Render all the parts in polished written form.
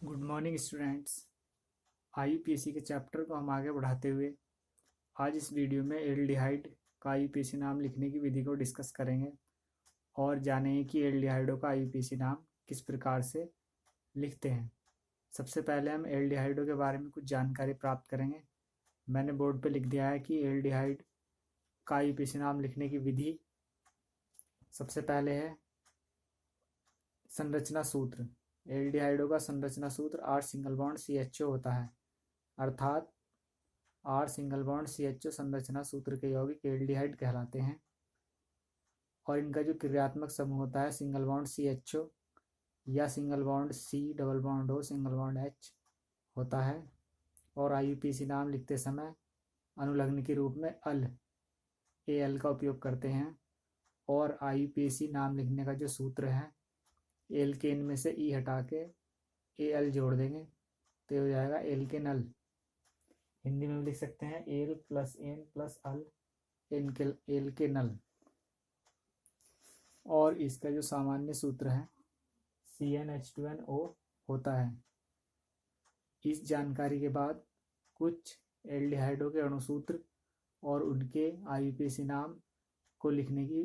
Good morning students. IUPAC के chapter को हम आगे बढ़ाते हुए आज इस वीडियो में एल्डिहाइड का आईयूपीएसी नाम लिखने की विधि को डिस्कस करेंगे और जानेंगे कि एल्डिहाइडों का आईयूपीएसी नाम किस प्रकार से लिखते हैं। सबसे पहले हम एल्डिहाइडों के बारे में कुछ जानकारी प्राप्त करेंगे। मैंने बोर्ड पे लिख दिया है कि एल्डिहाइड का आईयूपीएसी नाम लिखने की विधि सबसे पहले है संरचना सूत्र। एल्डिहाइडों का संरचना सूत्र R सिंगल बॉन्ड CHO होता है, अर्थात R सिंगल बॉन्ड CHO संरचना सूत्र के यौगिक एल्डिहाइड कहलाते हैं और इनका जो क्रियात्मक समूह होता है सिंगल बॉन्ड CHO या single bond C double bond O single bond H होता है। और आईयूपीएसी नाम लिखते समय अनुलग्न के रूप में AL का उपयोग करते हैं और आईयूपीएसी नाम लिखने का जो सूत्र है एल के इन में से ई हटा के AL जोड़ देंगे तो हो जाएगा एल के नल। हिंदी में भी लिख सकते हैं एल प्लस एन प्लस अल एल के नल। और इसका जो सामान्य सूत्र है CnH2nO होता है। इस जानकारी के बाद कुछ एल्डिहाइडों के अणुसूत्र और उनके आईयूपीएसी नाम को लिखने की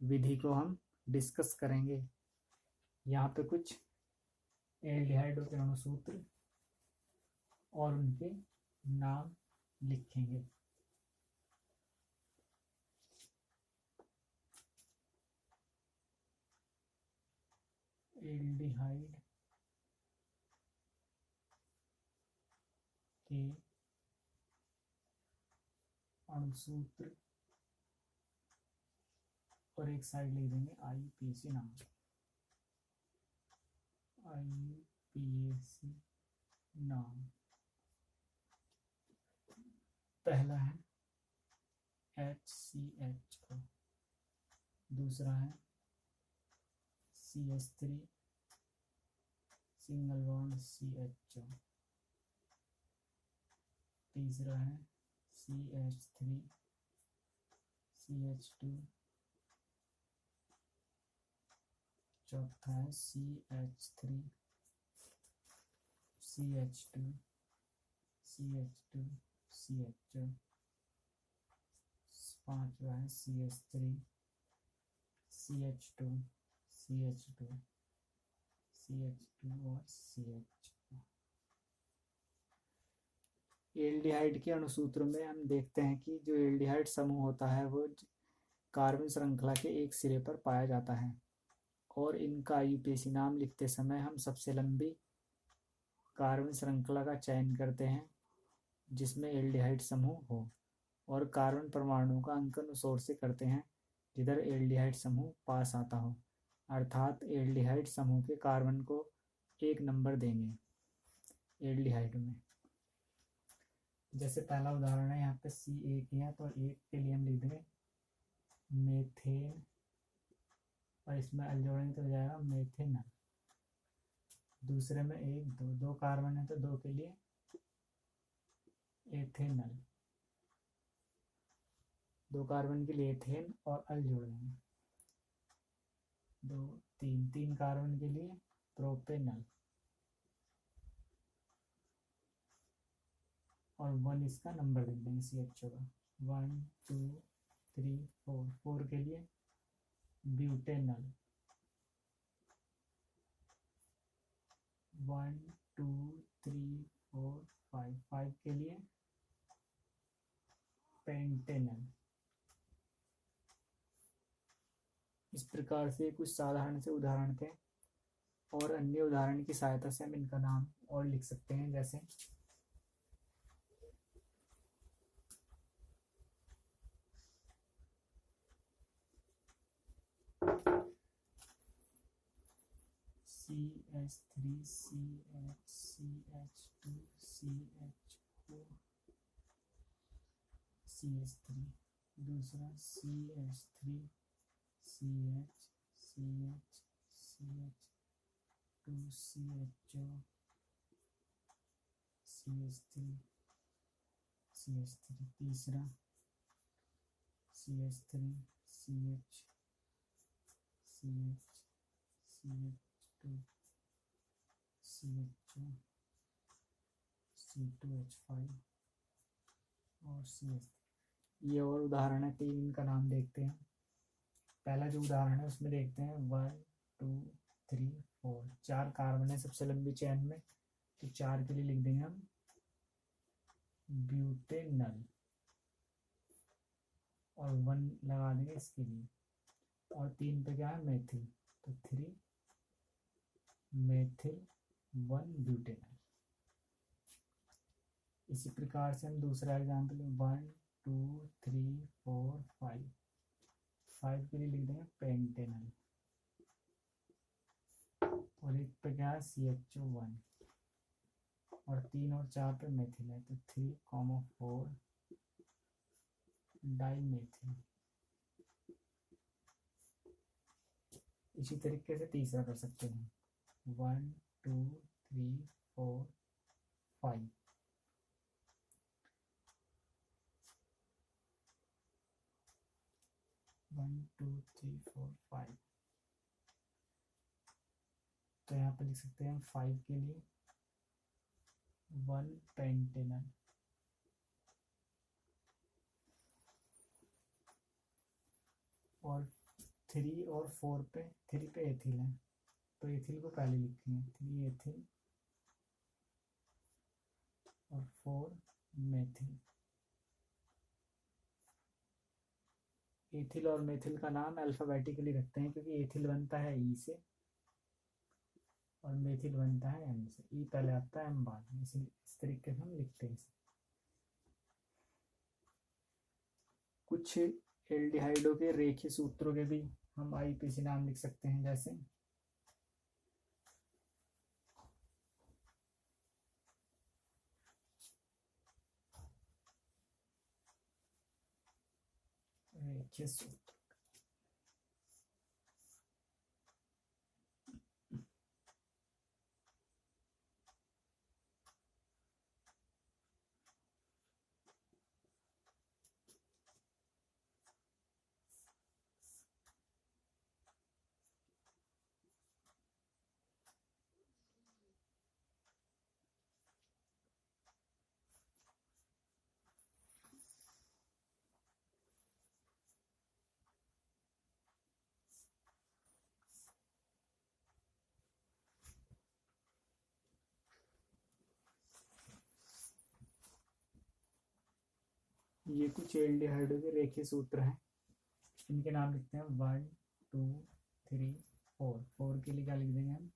विधि को हम डिस्कस करेंगे। यहाँ पे कुछ एल्डिहाइडों के अणुसूत्र और उनके नाम लिखेंगे। एल्डिहाइड के अणुसूत्र और एक साइड लिख देंगे आईयूपीएसी नाम। आईयूपीएसी नाम पहला है HCHO, दूसरा है CH3 सिंगल बॉन्ड CHO, तीसरा है CH3 CH2, चौथा है CH3 CH2 CH2 CHO, पांचवा है CH3 CH2 CH2 CH2 और CHO। एल्डिहाइड के अणुसूत्र में हम देखते हैं कि जो एल्डिहाइड समूह होता है वो कार्बन श्रृंखला के एक सिरे पर पाया जाता है और इनका आईयूपीएसी नाम लिखते समय हम सबसे लंबी कार्बन श्रृंखला का चयन करते हैं जिसमें एल्डिहाइड समूह हो और कार्बन परमाणु का अंकन उस ओर से करते हैं जिधर एल्डिहाइड समूह पास आता हो, अर्थात एल्डिहाइड समूह के कार्बन को एक नंबर देंगे एल्डिहाइड में। जैसे पहला उदाहरण है, यहाँ पे C1 है तो एक के लिए हम लिख देंगे मेथेन और इसमें अल जोड़ेंगे तो हो जाएगा मेथेनल। दूसरे में दो कार्बन है तो दो के लिए एथेनल, दो कार्बन के लिए एथेन और अल जोड़ देंगे। तीन कार्बन के लिए प्रोपेनल और 1 इसका नंबर लिख देंगे CHO का। 1 2 3 4 4 के लिए ब्यूटेनल, 1 2 3 4 5 5 के लिए पेंटेनल। इस प्रकार से कुछ साधारण से उदाहरण थे और अन्य उदाहरण की सहायता से हम इनका नाम और लिख सकते हैं। जैसे CH3 CH2 CHO CH3, दूसरा CH3 CH CH CH2 CHO CH3 CH3, तीसरा CH3 CH CH CH2 CHO CH2 C2H5 और CH। ये और उदाहरण है, 3 इनका नाम देखते हैं। पहला जो उदाहरण है उसमें देखते हैं 1 2 3 4, 4 कार्बन है सबसे लंबी चेन में, तो 4 के लिए लिख देंगे हम ब्यूटेनल और 1 लगा देंगे इसके लिए, और 3 पे क्या है मेथिल, तो 3 मेथिल 1 ब्यूटेनल। इसी प्रकार से हम दूसरा एग्जाम्पल 1 2 3 4 5, 5 के लिए लिख देंगे पेंटेनल, और एक पे क्या है CH1, और 3 और 4 पे मेथिल है, तो 3,4 डाइमेथिल। इसी तरीके से तीसरा कर सकते हैं 1 2 3 4 5, 1 2 3 4 5, तो यहाँ पे लिख सकते हैं हम 5 के लिए 1 पेंटेनल, और 3 और 4 पे, 3 पे एथिल है, तो एथिल को पहले लिखेंगे 3 एथिल और 4 मेथिल। एथिल और मेथिल का नाम अल्फाबेटिकली रखते हैं, क्योंकि एथिल बनता है ई से और मेथिल बनता है एम से, ई पहले आता है एम बाद में, इस तरीके से हम लिखते हैं। कुछ एल्डिहाइडों के रेखीय सूत्रों के भी हम आईपीसी नाम लिख सकते हैं, जैसे रेखीय सूत्र। ये कुछ एल्डिहाइडों के रेखीय सूत्र हैं, इनके नाम लिखते हैं 1 2 3 4। 4 के लिए क्या लिख देंगे हम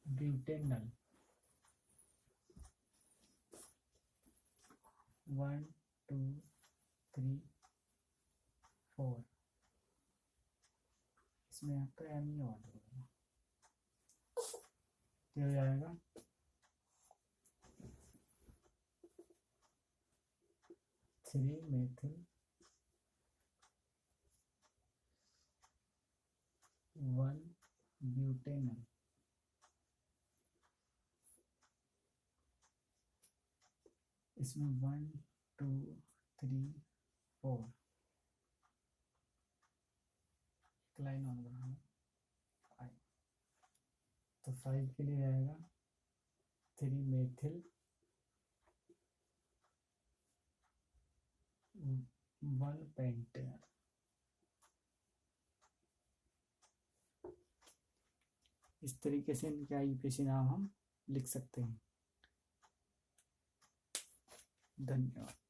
ब्यूटेनल, 1 2 3 4, इसमें आपका एम ही ऑर्डर होगा, तो हो जाएगा 3 मेथिल 1 ब्यूटेनल, इसमें 1 2 3 4, एक लाइन और बनाना 5, तो 5 के लिए आएगा 3 मेथिल 1 पेंटेनल। इस तरीके से इनके आईपीसी नाम हम लिख सकते हैं। धन्यवाद।